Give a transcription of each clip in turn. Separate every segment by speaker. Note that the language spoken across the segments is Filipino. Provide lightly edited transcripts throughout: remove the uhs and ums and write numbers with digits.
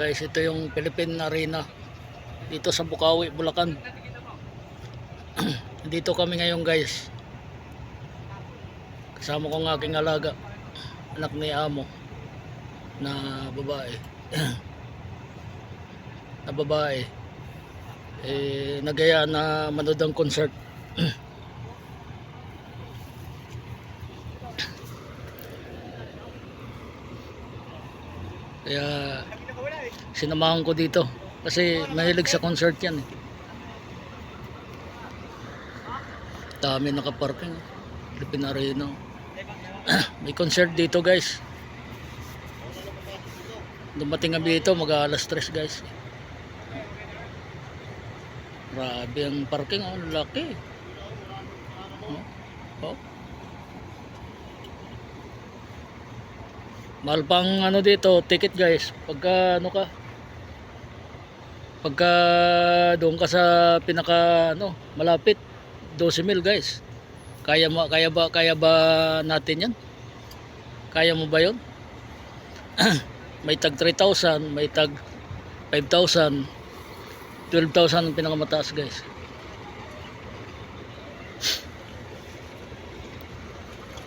Speaker 1: Guys, ito yung Philippine Arena dito sa Bukawi, Bulacan. Dito kami ngayon guys. Kasama ko ng aking alaga, anak ni amo na babae. Na babae nagaya na manood ng concert. Kaya sinamahan ko dito kasi mahilig sa concert yan eh. Dami nakaparking, Philippine Arena. May concert dito guys. Dumating kami dito mag alas 3 guys. Grabe ang parking, oh, laki. Oh. Mahal pang ano dito, ticket guys. Pagka ano ka, pagka doon ka sa pinaka ano, malapit, 12,000 guys. Kaya ba natin 'yan? Kaya mo ba 'yon? May tag 3,000, may tag 5,000, 12,000 ang pinakamataas guys.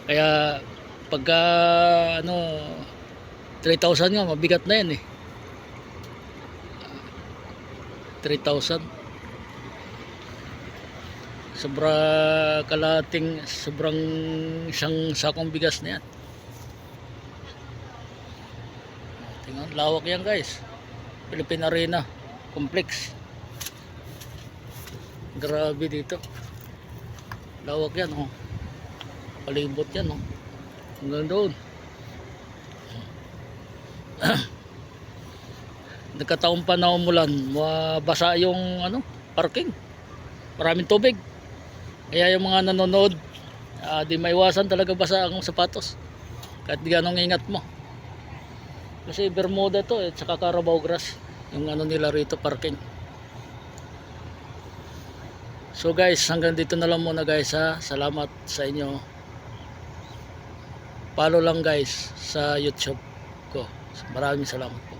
Speaker 1: Kaya pagka ano 3,000 nga mabigat na yan eh. 3,000 sobrang isang sakong bigas na yan. Tingnan, lawak yan guys. Philippine Arena Complex. Grabe dito. Lawak yan oh. Palibot yan oh. Hanggang doon. Nagkataon pa na umulan, mabasa yung ano, parking. Maraming tubig. Kaya yung mga nanonood, di maiwasan talaga basa ang sapatos. Kahit di ganong ingat mo. Kasi Bermuda to at saka Carabao Grass yung ano nila rito, parking. So guys, hanggang dito na lang muna guys ha. Salamat sa inyo. Follow lang guys sa YouTube ko. Maraming salamat.